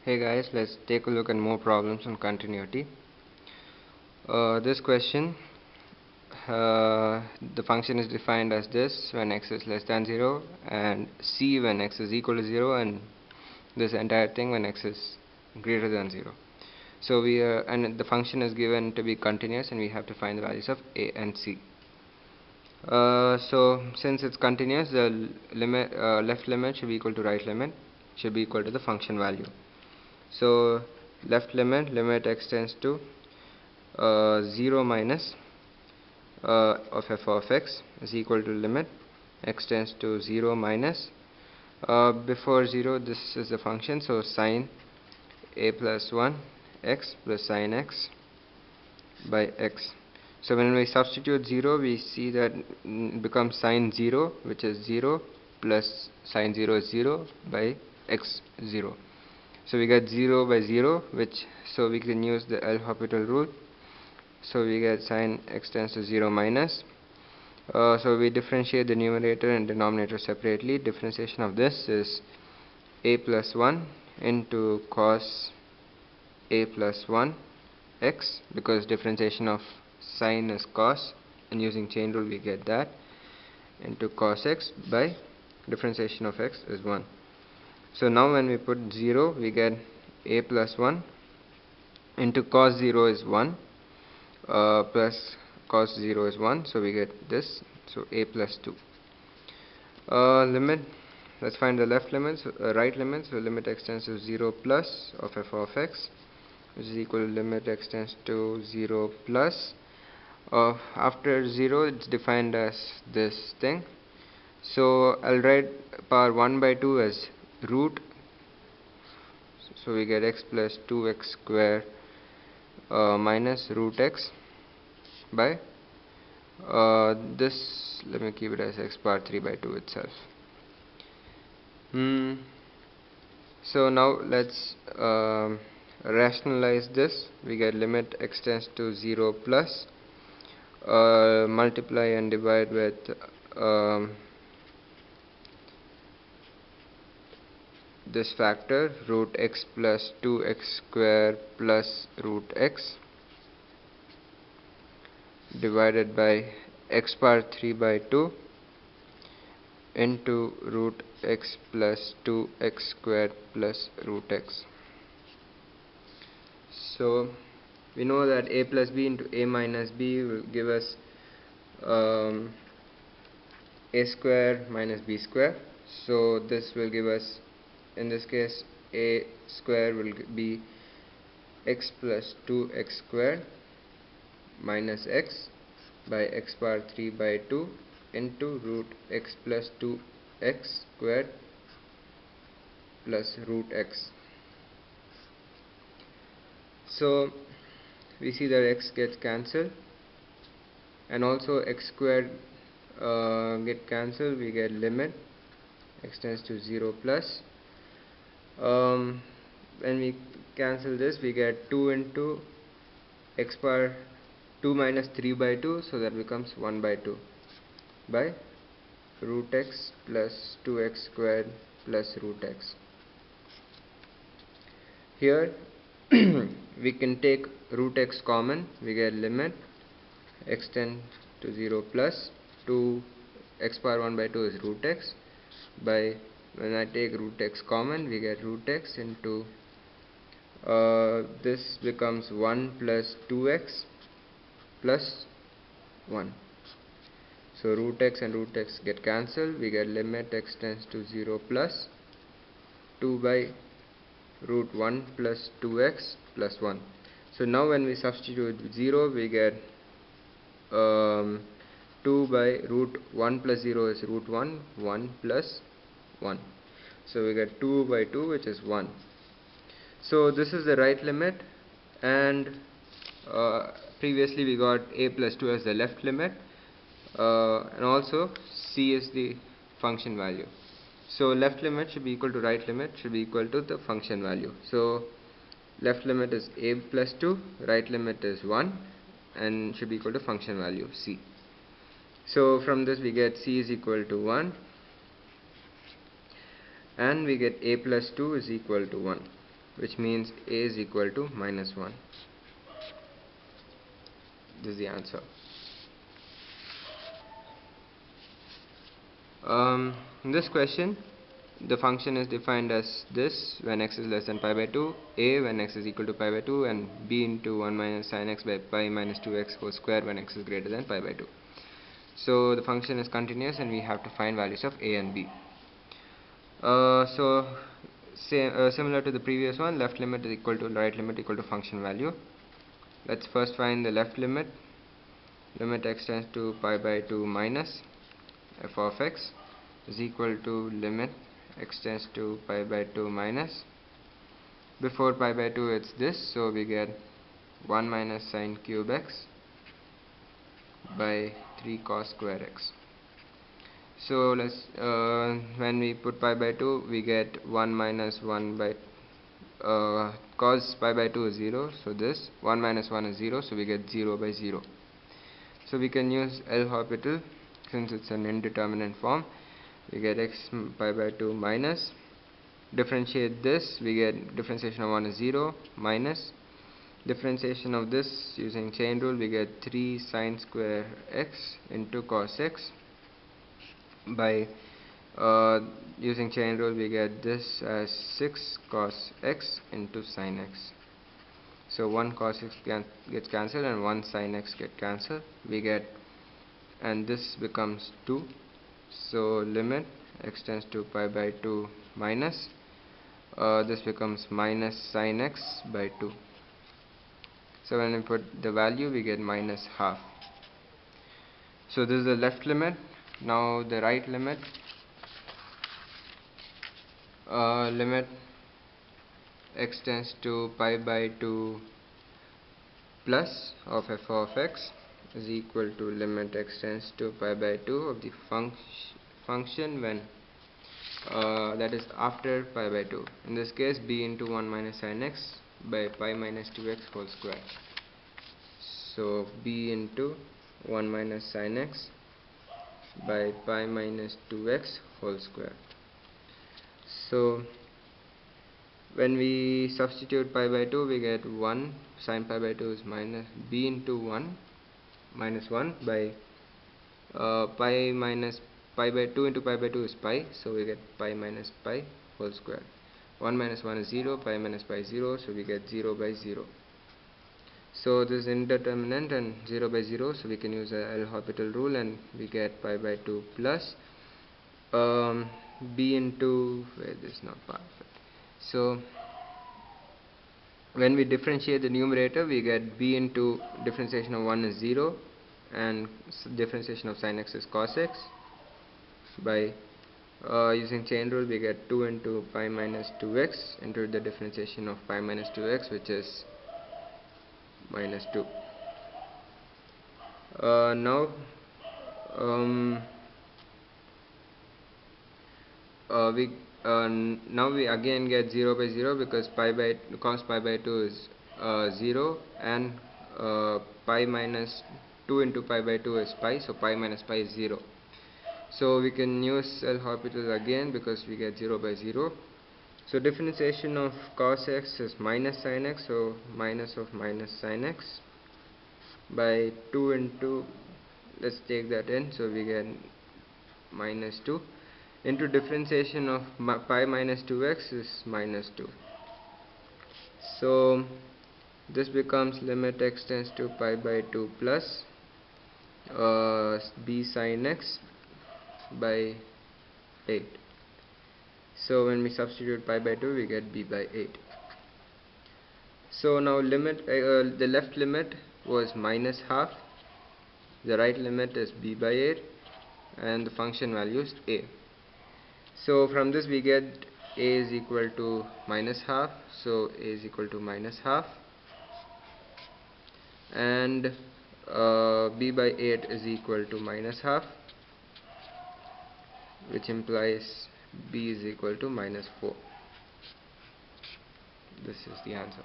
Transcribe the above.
Hey guys, let's take a look at more problems on continuity. This question, the function is defined as this when x is less than 0 and c when x is equal to 0, and this entire thing when x is greater than 0. So and the function is given to be continuous, and we have to find the values of a and c. So since it's continuous, the left limit should be equal to right limit, should be equal to the function value. So left limit x tends to 0 minus of f of x is equal to limit x tends to 0 minus, before 0 this is the function, so sine a plus 1 x plus sine x by x. So when we substitute 0, we see that it becomes sine 0, which is 0, plus sine 0 is 0 by x 0. So we get 0 by 0, so we can use the L'Hopital rule. So we get sine x tends to 0 minus. So we differentiate the numerator and denominator separately. Differentiation of this is a plus 1 into cos a plus 1 x, because differentiation of sine is cos, and using chain rule we get that, into cos x by differentiation of x is 1. So now when we put 0, we get a plus 1 into cos 0 is 1, plus cos 0 is 1, so we get this, so a plus 2. Limit, let's find the left limits, right limit. So limit x tends to 0 plus of f of x, which is equal to limit x tends to 0 plus of, after 0 it's defined as this thing. So I'll write power 1 by 2 as root, so we get x plus 2x square minus root x by this, let me keep it as x power 3 by 2 itself. So now let's rationalize this. We get limit x tends to 0 plus, multiply and divide with this factor root x plus 2x square plus root x divided by x power 3 by 2 into root x plus 2x squared plus root x. So we know that a plus b into a minus b will give us a square minus b square. So this will give us, in this case, a square will be x plus 2x squared minus x by x power 3 by 2 into root x plus 2x squared plus root x. So we see that x gets cancelled, and also x squared get cancelled. We get limit x tends to 0 plus. When we cancel this, we get 2 into x power 2 minus 3 by 2, so that becomes 1 by 2 by root x plus 2x squared plus root x. Here we can take root x common. We get limit x tends to 0 plus 2 x power 1 by 2 is root x, by, when I take root x common, we get root x into this becomes 1 plus 2x plus 1. So root x and root x get cancelled. We get limit x tends to 0 plus 2 by root 1 plus 2x plus 1. So now when we substitute 0, we get 2 by root 1 plus 0 is root 1, 1 plus 1. So we get 2 by 2, which is 1. So this is the right limit, and previously we got a plus 2 as the left limit, and also c is the function value. So left limit should be equal to right limit, should be equal to the function value. So left limit is a plus 2, right limit is 1, and should be equal to function value c. So from this we get c is equal to 1, and we get a plus 2 is equal to 1. which means a is equal to -1. This is the answer. In this question, the function is defined as this when x is less than pi by 2, a when x is equal to pi by 2, and b into 1 minus sin x by pi minus 2x whole square when x is greater than pi by 2. So the function is continuous and we have to find values of a and b. Similar to the previous one, left limit is equal to right limit equal to function value. Let's first find the left limit. Limit x tends to pi by 2 minus f of x is equal to limit x tends to pi by 2 minus, before pi by 2 it's this, so we get 1 minus sine cube x by 3 cos square x. So let's when we put pi by 2 we get 1 minus 1 by cos pi by 2 is 0, so this 1 minus 1 is 0, so we get 0 by 0. So we can use L'Hopital since it's an indeterminate form. We get x pi by 2 minus, differentiate this, we get differentiation of 1 is 0, minus differentiation of this using chain rule, we get 3 sine square x into cos x by using chain rule we get this as 6 cos x into sin x. So 1 cos x gets cancelled and 1 sin x get cancelled, we get, and this becomes 2. So limit x tends to pi by 2 minus, this becomes minus sin x by 2. So when we put the value we get minus half. So this is the left limit. Now the right limit. Limit x tends to pi by 2 plus of f of x is equal to limit x tends to pi by 2 of the function when that is after pi by 2. In this case b into 1 minus sin x by pi minus 2x whole square. So b into 1 minus sin x by pi minus 2x whole square. So when we substitute pi by 2 we get 1 sin pi by 2 is minus b into 1 minus 1 by pi minus pi by 2 into pi by 2 is pi, so we get pi minus pi whole square. 1 minus 1 is 0, pi minus pi is 0, so we get 0 by 0. So this is indeterminate and 0 by 0, so we can use a L'Hopital rule and we get pi by 2 plus b into, where this is not perfect. So when we differentiate the numerator we get b into differentiation of 1 is 0 and differentiation of sin x is cos x by using chain rule we get 2 into pi minus 2x into the differentiation of pi minus 2x, which is minus 2. Now we again get 0 by 0 because cos pi by 2 is 0 and pi minus 2 into pi by 2 is pi, so pi minus pi is 0. So we can use L'Hopital again because we get 0 by 0. So differentiation of cos x is minus sin x, so minus of minus sin x by 2 into, let's take that in, so we get minus 2 into differentiation of pi minus 2x is minus 2. So this becomes limit x tends to pi by 2 plus b sin x by 8. So when we substitute pi by 2 we get b by 8. So now limit the left limit was minus half, the right limit is b by 8 and the function value is a. So from this we get a is equal to minus half, so a is equal to minus half, and b by 8 is equal to minus half, which implies b is equal to minus 4. This is the answer.